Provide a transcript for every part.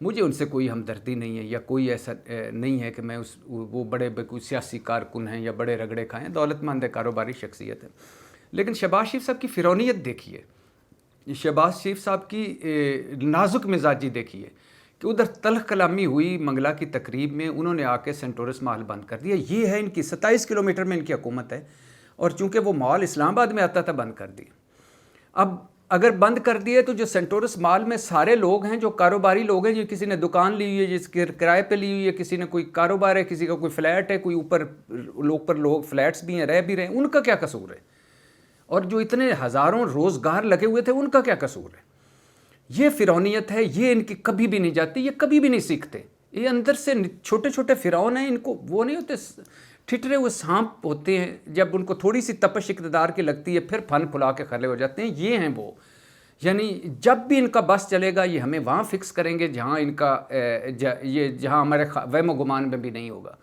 مجھے ان سے کوئی ہمدردی نہیں ہے یا کوئی ایسا نہیں ہے کہ میں وہ بڑے کوئی سیاسی کارکن ہیں یا بڑے رگڑے کھائیں، دولت مند ہے، کاروباری شخصیت ہے. لیکن شہباز شریف صاحب کی فرونیت دیکھیے، شہباز شریف صاحب کی نازک مزاجی دیکھیے کہ ادھر تلخ کلامی ہوئی منگلا کی تقریب میں، انہوں نے آ کے سینٹورس مال بند کر دیا. یہ ہے ان کی 27 کلومیٹر میں ان کی حکومت ہے، اور چونکہ وہ مال اسلام آباد میں آتا تھا بند کر دی. اب اگر بند کر دیے تو جو سینٹورس مال میں سارے لوگ ہیں جو کاروباری لوگ ہیں، جو کسی نے دکان لی ہوئی ہے، جس کے کرائے پہ لی ہوئی ہے، کسی نے کوئی کاروبار ہے، کسی کا کوئی فلیٹ ہے، کوئی اوپر لوگ فلیٹس بھی ہیں، رہ بھی رہے ہیں، ان کا کیا قصور ہے؟ اور جو اتنے ہزاروں روزگار لگے ہوئے تھے ان کا کیا قصور ہے؟ یہ فرعونیت ہے، یہ ان کی کبھی بھی نہیں جاتی، یہ کبھی بھی نہیں سیکھتے. یہ اندر سے چھوٹے چھوٹے فرعون ہیں، ان کو وہ نہیں ہوتے، ٹھٹرے ہوئے سانپ ہوتے ہیں، جب ان کو تھوڑی سی تپش اقتدار کی لگتی ہے پھر پھن پھلا کے کھڑے ہو جاتے ہیں. یہ ہیں وہ، یعنی جب بھی ان کا بس چلے گا یہ ہمیں وہاں فکس کریں گے جہاں ان کا یہ جہاں ہمارے وہم و گمان میں بھی نہیں ہوگا،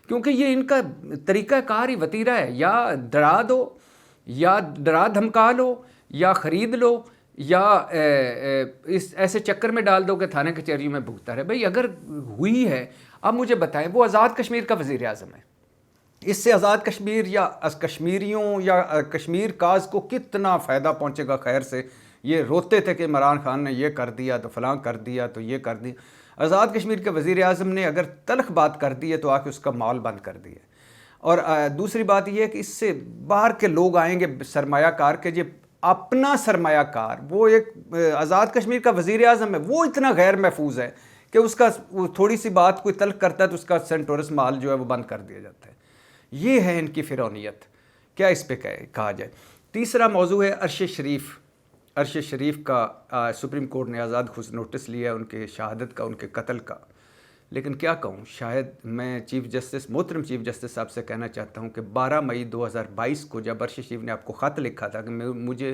کیونکہ یہ ان کا طریقہ کار ہی وتیرہ ہے. یا ڈرا دو، یا ڈرا دھمکا لو، یا خرید لو، یا اس ایسے چکر میں ڈال دو کہ تھانے کچہری میں بھگتا رہے. بھئی اگر ہوئی ہے، اب مجھے بتائیں، وہ آزاد کشمیر کا وزیر اعظم ہے، اس سے آزاد کشمیر یا کشمیریوں یا کشمیر کاز کو کتنا فائدہ پہنچے گا خیر سے؟ یہ روتے تھے کہ عمران خان نے یہ کر دیا تو فلاں کر دیا تو یہ کر دیا. آزاد کشمیر کے وزیر اعظم نے اگر تلخ بات کر دی ہے تو آ کے اس کا مال بند کر دیا. اور دوسری بات یہ ہے کہ اس سے باہر کے لوگ آئیں گے سرمایہ کار کے، جو اپنا سرمایہ کار، وہ ایک آزاد کشمیر کا وزیر اعظم ہے، وہ اتنا غیر محفوظ ہے کہ اس کا تھوڑی سی بات کوئی تلخ کرتا ہے تو اس کا سینٹورس مال جو ہے وہ بند کر دیا جاتا ہے. یہ ہے ان کی فرعونیت، کیا اس پہ کہا جائے. تیسرا موضوع ہے عرش شریف. عرش شریف کا سپریم کورٹ نے آزاد خود نوٹس لیا ہے ان کے شہادت کا، ان کے قتل کا. لیکن کیا کہوں، شاید میں محترم چیف جسٹس صاحب سے کہنا چاہتا ہوں کہ 12 مئی 2022 کو جب عرش شریف نے آپ کو خط لکھا تھا کہ مجھے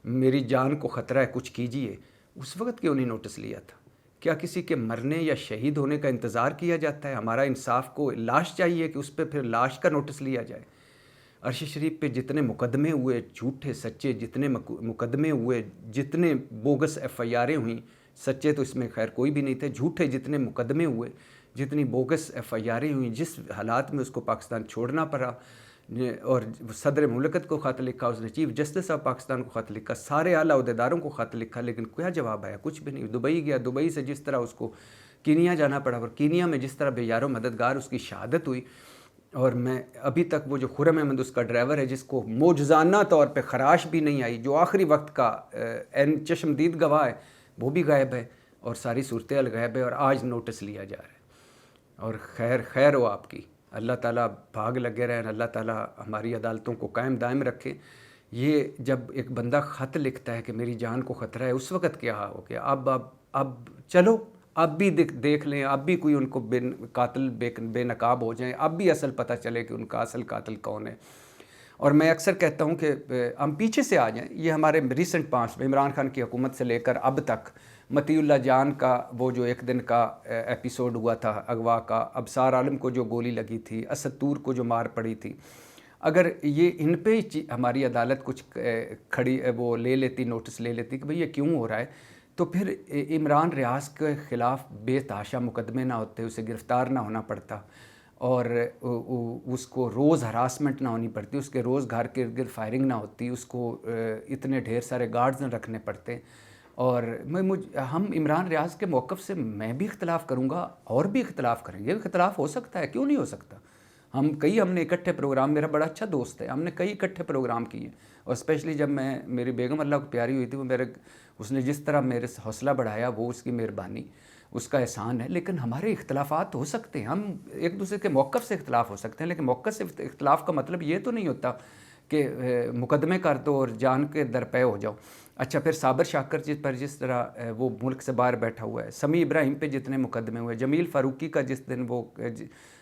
میری جان کو خطرہ ہے، کچھ کیجئے، اس وقت کیوں نہیں نوٹس لیا تھا؟ کیا کسی کے مرنے یا شہید ہونے کا انتظار کیا جاتا ہے؟ ہمارا انصاف کو لاش چاہیے کہ اس پہ پھر لاش کا نوٹس لیا جائے. عرش شریف پہ جتنے مقدمے ہوئے، جھوٹے سچے جتنے مقدمے ہوئے، جتنے بوگس ایف آئی آریں ہوئیں، سچے تو اس میں خیر کوئی بھی نہیں تھے، جھوٹے جتنے مقدمے ہوئے، جتنی بوگس ایف آئی آریں ہوئیں، جس حالات میں اس کو پاکستان چھوڑنا پڑا، اور صدر مملکت کو خط لکھا، اس نے چیف جسٹس آف پاکستان کو خط لکھا، سارے اعلیٰ عہدیداروں کو خط لکھا، لیکن کیا جواب آیا؟ کچھ بھی نہیں. دبئی گیا، دبئی سے جس طرح اس کو کینیا جانا پڑا، اور کینیا میں جس طرح بے یار و مددگار اس کی شہادت ہوئی. اور میں ابھی تک وہ جو خرم احمد اس کا ڈرائیور ہے، جس کو معجزانہ طور پہ خراش بھی نہیں آئی، جو آخری وقت کا چشمدید گواہ ہے، وہ بھی غائب ہے، اور ساری صورتحال غائب ہے، اور آج نوٹس لیا جا رہا ہے. اور خیر ہو آپ کی، اللہ تعالیٰ بھاگ لگے رہیں، اللہ تعالیٰ ہماری عدالتوں کو قائم دائم رکھے. یہ جب ایک بندہ خط لکھتا ہے کہ میری جان کو خطرہ ہے، اس وقت کیا ہو گیا؟ اب چلو، اب بھی دیکھ لیں، اب بھی کوئی ان کو قاتل بے نقاب ہو جائیں، اب بھی اصل پتہ چلے کہ ان کا اصل قاتل کون ہے. اور میں اکثر کہتا ہوں کہ ہم پیچھے سے آ جائیں. یہ ہمارے ریسنٹ پاسٹ میں عمران خان کی حکومت سے لے کر اب تک مطیع اللہ جان کا وہ جو ایک دن کا ایپیسوڈ ہوا تھا اغوا کا، ابصار عالم کو جو گولی لگی تھی، اسد طور کو جو مار پڑی تھی، اگر یہ ان پہ ہماری عدالت کچھ کھڑی وہ لے لیتی، نوٹس لے لیتی کہ بھئی یہ کیوں ہو رہا ہے، تو پھر عمران ریاض کے خلاف بے تحاشا مقدمے نہ ہوتے، اسے گرفتار نہ ہونا پڑتا، اور اس کو روز ہراسمنٹ نہ ہونی پڑتی، اس کے روز گھر کے ارد گرد فائرنگ نہ ہوتی، اس کو اتنے ڈھیر سارے گارڈز نہ رکھنے پڑتے. اور ہم عمران ریاض کے موقف سے میں بھی اختلاف کروں گا، اور بھی اختلاف کریں گے. اختلاف ہو سکتا ہے، کیوں نہیں ہو سکتا؟ ہم نے اکٹھے پروگرام، میرا بڑا اچھا دوست ہے، ہم نے کئی اکٹھے پروگرام کیے، اور اسپیشلی جب میری بیگم اللہ کو پیاری ہوئی تھی، اس نے جس طرح میرے حوصلہ بڑھایا، وہ اس کی مہربانی، اس کا احسان ہے. لیکن ہمارے اختلافات ہو سکتے ہیں، ہم ایک دوسرے کے موقف سے اختلاف ہو سکتے ہیں، لیکن موقف سے اختلاف کا مطلب یہ تو نہیں ہوتا کہ مقدمے کر دو اور جان کے درپے ہو جاؤ. اچھا، پھر صابر شاکر جس طرح وہ ملک سے باہر بیٹھا ہوا ہے، سمیع ابراہیم پہ جتنے مقدمے ہوئے، جمیل فاروقی کا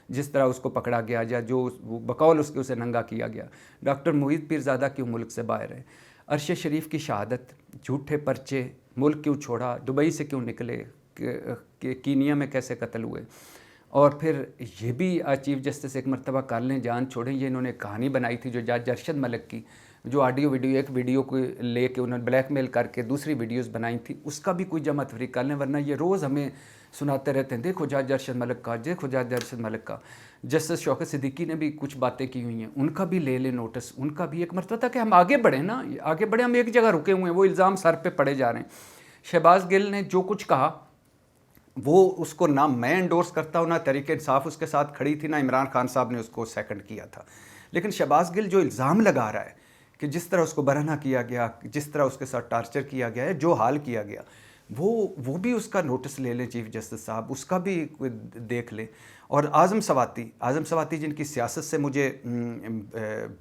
جس طرح اس کو پکڑا گیا، یا جو بقول اس کے اسے ننگا کیا گیا، ڈاکٹر محیط پیرزادہ کیوں ملک سے باہر ہے، عرش شریف کی شہادت، جھوٹے پرچے، ملک کیوں چھوڑا، دبئی سے کیوں نکلے، کینیا میں کیسے قتل ہوئے. اور پھر یہ بھی چیف جسٹس ایک مرتبہ کر لیں، جان چھوڑیں. یہ انہوں نے کہانی بنائی تھی جو جج ارشد ملک کی، جو ایک ویڈیو کو لے کے انہوں نے بلیک میل کر کے دوسری ویڈیوز بنائی تھی، اس کا بھی کوئی جمع تفریق کر لیں، ورنہ یہ روز ہمیں سناتے رہتے ہیں دیکھو جج ارشد ملک کا، دیکھو جج ارشد ملک کا. جسٹس شوکت صدیقی نے بھی کچھ باتیں کی ہوئی ہیں، ان کا بھی لے لیں نوٹس. ان کا بھی ایک مرتبہ تھا کہ ہم آگے بڑھیں نا، آگے بڑھیں. ہم ایک جگہ رکے ہوئے ہیں، وہ الزام سر پہ پڑے جا رہے ہیں. شہباز گل نے جو کچھ کہا وہ اس کو نہ میں انڈورس کرتا ہوں، نہ تحریک انصاف اس کے ساتھ کھڑی تھی، نہ عمران خان صاحب نے اس کو سیکنڈ کیا تھا. لیکن شہباز گل جو الزام لگا رہا ہے کہ جس طرح اس کو برہنہ کیا گیا، جس طرح اس کے ساتھ ٹارچر کیا گیا ہے، جو حال کیا گیا، وہ بھی اس کا نوٹس لے لیں چیف جسٹس صاحب، اس کا بھی دیکھ لیں. اور اعظم سواتی جن کی سیاست سے مجھے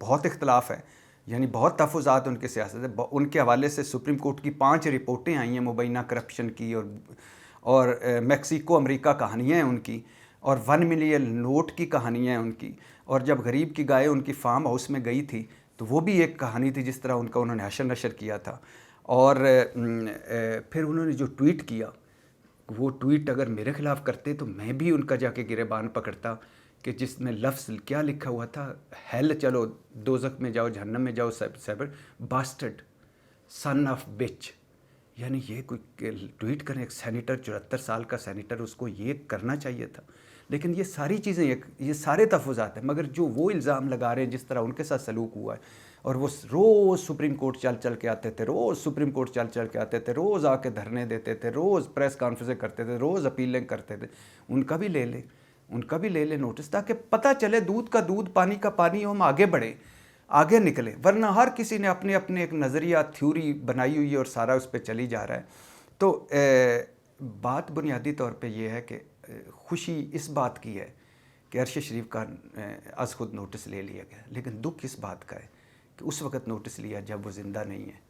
بہت اختلاف ہے، یعنی بہت تحفظات ان کے سیاست ہے. ان کے حوالے سے سپریم کورٹ کی 5 رپورٹیں آئی ہیں مبینہ کرپشن کی، اور میکسیکو امریکہ کہانیاں ہیں ان کی، اور 1 ملین نوٹ کی کہانیاں ہیں ان کی. اور جب غریب کی گائے ان کی فارم ہاؤس میں گئی تھی تو وہ بھی ایک کہانی تھی جس طرح انہوں نے حشر نشر کیا تھا. اور پھر انہوں نے جو ٹویٹ کیا، وہ ٹویٹ اگر میرے خلاف کرتے تو میں بھی ان کا جا کے گریبان پکڑتا، کہ جس میں لفظ کیا لکھا ہوا تھا، ہیل چلو دوزخ میں جاؤ، جہنم میں جاؤ، سیبر باسٹرڈ سن آف بچ. یعنی یہ کوئی ٹویٹ کریں، ایک سینیٹر 74 سال کا سینیٹر، اس کو یہ کرنا چاہیے تھا. لیکن یہ ساری چیزیں یہ سارے تحفظات ہیں، مگر جو وہ الزام لگا رہے ہیں جس طرح ان کے ساتھ سلوک ہوا ہے، اور وہ روز سپریم کورٹ چل کے آتے تھے، روز آ کے دھرنے دیتے تھے، روز پریس کانفرنسیں کرتے تھے، روز اپیلیں کرتے تھے. ان کا بھی لے لیں نوٹس، تاکہ پتہ چلے دودھ کا دودھ، پانی کا پانی، ہم آگے بڑھیں، آگے نکلیں. ورنہ ہر کسی نے اپنے ایک نظریہ، تھیوری بنائی ہوئی ہے اور سارا اس پہ چلی جا رہا ہے. تو بات بنیادی طور پہ یہ ہے کہ خوشی اس بات کی ہے کہ ارشد شریف کا از خود نوٹس لے لیا گیا، لیکن دکھ اس بات کا ہے کہ اس وقت نوٹس لیا جب وہ زندہ نہیں ہے،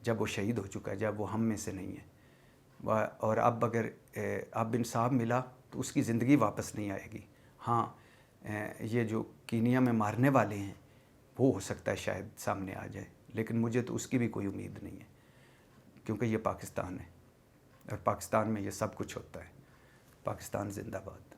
جب وہ شہید ہو چکا ہے، جب وہ ہم میں سے نہیں ہے. اور اب اگر اب انصاف ملا تو اس کی زندگی واپس نہیں آئے گی. ہاں، یہ جو کینیا میں مارنے والے ہیں وہ ہو سکتا ہے شاید سامنے آ جائے، لیکن مجھے تو اس کی بھی کوئی امید نہیں ہے، کیونکہ یہ پاکستان ہے، اور پاکستان میں یہ سب کچھ ہوتا ہے. پاکستان زندہ باد.